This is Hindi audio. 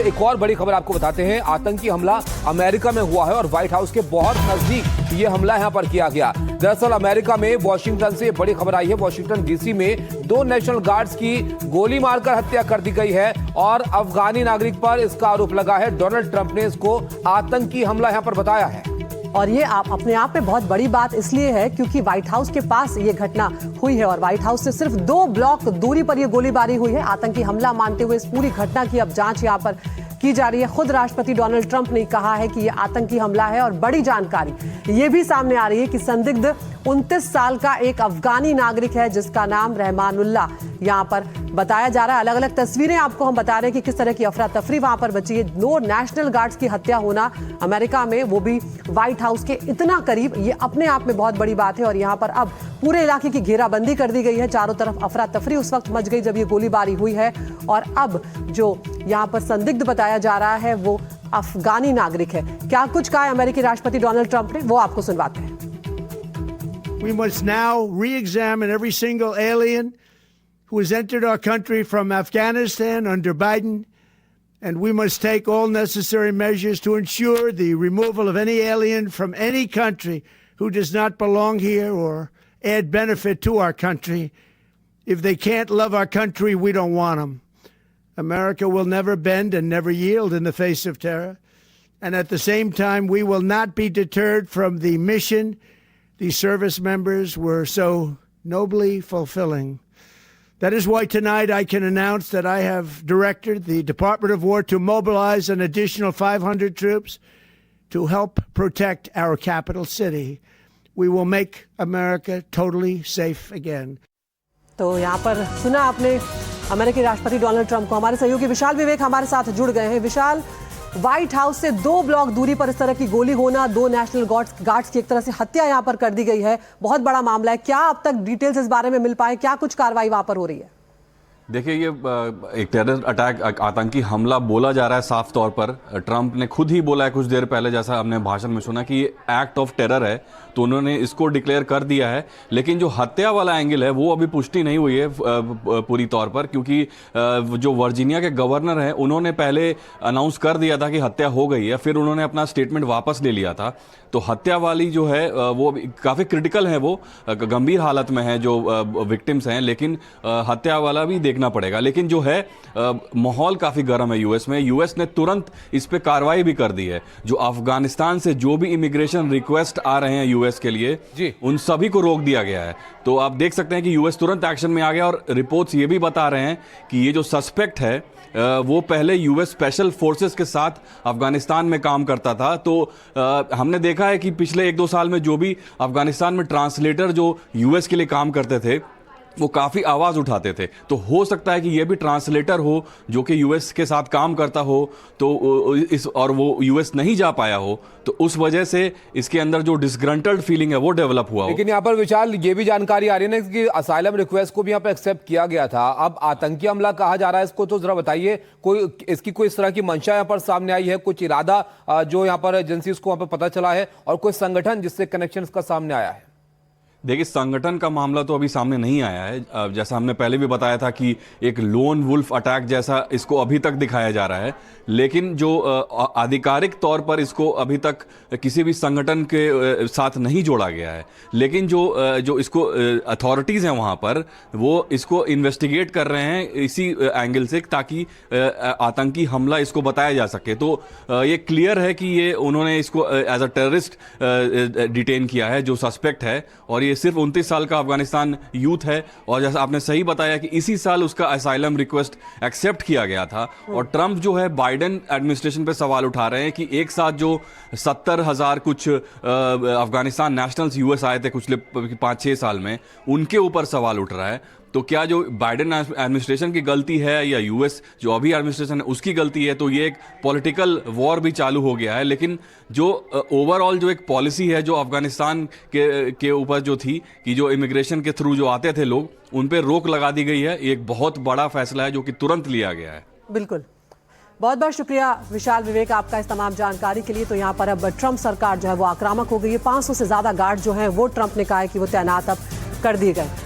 एक और बड़ी खबर आपको बताते हैं। आतंकी हमला अमेरिका में हुआ है और व्हाइट हाउस के बहुत नजदीक ये हमला यहां पर किया गया। दरअसल अमेरिका में वॉशिंगटन से बड़ी खबर आई है। वॉशिंगटन डीसी में 2 नेशनल गार्ड्स की गोली मारकर हत्या कर दी गई है और अफगानी नागरिक पर इसका आरोप लगा है। डोनाल्ड ट्रंप ने इसको आतंकी हमला यहां पर बताया है। और ये अपने आप में बहुत बड़ी बात इसलिए है क्योंकि व्हाइट हाउस के पास ये घटना हुई है और व्हाइट हाउस से सिर्फ 2 ब्लॉक दूरी पर ये गोलीबारी हुई है। आतंकी हमला मानते हुए इस पूरी घटना की अब जांच यहां पर की जा रही है। खुद राष्ट्रपति डोनाल्ड ट्रंप ने कहा है कि यह आतंकी हमला है और बड़ी जानकारी ये भी सामने आ रही है कि संदिग्ध 29 साल का एक अफगानी नागरिक है जिसका नाम रहमानुल्लाह यहां पर बताया जा रहा है। अलग अलग तस्वीरें आपको हम बता रहे हैं कि किस तरह की अफरा तफरी वहां पर बची है। 2 नेशनल गार्ड्स की हत्या होना अमेरिका में, वो भी व्हाइट हाउस के इतना करीब, ये अपने आप में बहुत बड़ी बात है। और यहां पर अब पूरे इलाके की घेराबंदी कर दी गई है। चारों तरफ अफरा तफरी उस वक्त मच गई जब ये गोलीबारी हुई है और अब जो यहां पर संदिग्ध बताया जा रहा है वो अफगानी नागरिक है। क्या कुछ कहा है अमेरिकी राष्ट्रपति डोनाल्ड ट्रंप ने, वो आपको सुनवाते हैं। We must now re-examine every single alien who has entered our country from Afghanistan under Biden, and we must take all necessary measures to ensure the removal of any alien from any country who does not belong here or add benefit to our country. If they can't love our country, we don't want them. America will never bend and never yield in the face of terror. And at the same time, we will not be deterred from the mission these service members were so nobly fulfilling. That is why tonight I can announce that I have directed the Department of War to mobilize an additional 500 troops to help protect our capital city. We will make America totally safe again. तो यहाँ पर सुना आपने अमेरिकी राष्ट्रपति डोनाल्ड ट्रंप को। हमारे सहयोगी विशाल विवेक हमारे साथ जुड़ गए हैं। विशाल, व्हाइट हाउस से 2 ब्लॉक दूरी पर इस तरह की गोली होना, 2 नेशनल गार्ड्स की एक तरह से हत्या यहाँ पर कर दी गई है, बहुत बड़ा मामला है। क्या अब तक डिटेल्स इस बारे में मिल पाए, क्या कुछ कार्रवाई वहां पर हो रही है? देखिए, ये एक टेरर अटैक, आतंकी हमला बोला जा रहा है साफ तौर पर। ट्रंप ने खुद ही बोला है कुछ देर पहले, जैसा हमने भाषण में सुना, कि ये एक्ट ऑफ टेरर है, तो उन्होंने इसको डिक्लेयर कर दिया है। लेकिन जो हत्या वाला एंगल है वो अभी पुष्टि नहीं हुई है पूरी तौर पर, क्योंकि जो वर्जीनिया के गवर्नर हैं उन्होंने पहले अनाउंस कर दिया था कि हत्या हो गई है, फिर उन्होंने अपना स्टेटमेंट वापस ले लिया था। तो हत्या वाली जो है वो काफ़ी क्रिटिकल है, वो गंभीर हालत में है जो विक्टिम्स हैं, लेकिन हत्या वाला भी देखना पड़ेगा। लेकिन जो है माहौल काफ़ी गर्म है यूएस में। यूएस ने तुरंत इस पे कार्रवाई भी कर दी है। जो अफगानिस्तान से जो भी इमिग्रेशन रिक्वेस्ट आ रहे हैं यूएस के लिए जी, उन सभी को रोक दिया गया है। तो आप देख सकते हैं कि यूएस तुरंत एक्शन में आ गया और रिपोर्ट्स ये भी बता रहे हैं कि ये जो सस्पेक्ट है वो पहले यूएस स्पेशल फोर्सेस के साथ अफगानिस्तान में काम करता था। तो हमने देखा है कि पिछले 1-2 साल में जो भी अफगानिस्तान में ट्रांसलेटर जो यूएस के लिए काम करते थे वो काफ़ी आवाज़ उठाते थे। तो हो सकता है कि ये भी ट्रांसलेटर हो जो कि यूएस के साथ काम करता हो, तो और वो यूएस नहीं जा पाया हो, तो उस वजह से इसके अंदर जो डिसग्रंटल्ड फीलिंग है वो डेवलप हुआ हो। लेकिन यहाँ पर विशाल ये भी जानकारी आ रही है ना कि असाइलम रिक्वेस्ट को भी यहाँ पर एक्सेप्ट किया गया था। अब आतंकी हमला कहा जा रहा है इसको, तो जरा बताइए, इसकी कोई इस तरह की मंशा यहाँ पर सामने आई है, कुछ इरादा जो यहाँ पर एजेंसीज को वहाँ पर पता चला है, और कोई संगठन जिससे कनेक्शन का सामने आया है? देखिए, संगठन का मामला तो अभी सामने नहीं आया है। जैसा हमने पहले भी बताया था कि एक लोन वुल्फ अटैक जैसा इसको अभी तक दिखाया जा रहा है, लेकिन जो आधिकारिक तौर पर इसको अभी तक किसी भी संगठन के साथ नहीं जोड़ा गया है। लेकिन जो इसको अथॉरिटीज़ हैं वहाँ पर, वो इसको इन्वेस्टिगेट कर रहे हैं इसी एंगल से, ताकि आतंकी हमला इसको बताया जा सके। तो ये क्लियर है कि ये उन्होंने इसको एज अ टेररिस्ट डिटेन किया है जो सस्पेक्ट है, और ये सिर्फ 29 साल का अफगानिस्तान यूथ है। और जैसा आपने सही बताया कि इसी साल उसका असाइलम रिक्वेस्ट एक्सेप्ट किया गया था। और ट्रंप जो है बाइडेन एडमिनिस्ट्रेशन पे सवाल उठा रहे हैं कि एक साथ जो 70,000 कुछ अफगानिस्तान नेशनल्स यूएस आए थे पिछले 5-6 साल में, उनके ऊपर सवाल उठ रहा है। तो क्या जो बाइडेन एडमिनिस्ट्रेशन की गलती है या यूएस जो अभी एडमिनिस्ट्रेशन है उसकी गलती है? तो ये एक पॉलिटिकल वॉर भी चालू हो गया है। लेकिन जो ओवरऑल जो एक पॉलिसी है जो अफगानिस्तान के ऊपर जो थी कि जो इमिग्रेशन के थ्रू जो आते थे लोग, उन पे रोक लगा दी गई है। एक बहुत बड़ा फैसला है जो कि तुरंत लिया गया है। बिल्कुल, बहुत बहुत शुक्रिया विशाल विवेक आपका इस तमाम जानकारी के लिए। तो यहाँ पर अब ट्रंप सरकार जो है वो आक्रामक हो गई है। 500 से ज्यादा गार्ड जो हैं वो ट्रंप ने कहा है कि वो तैनात अब कर दिए गए।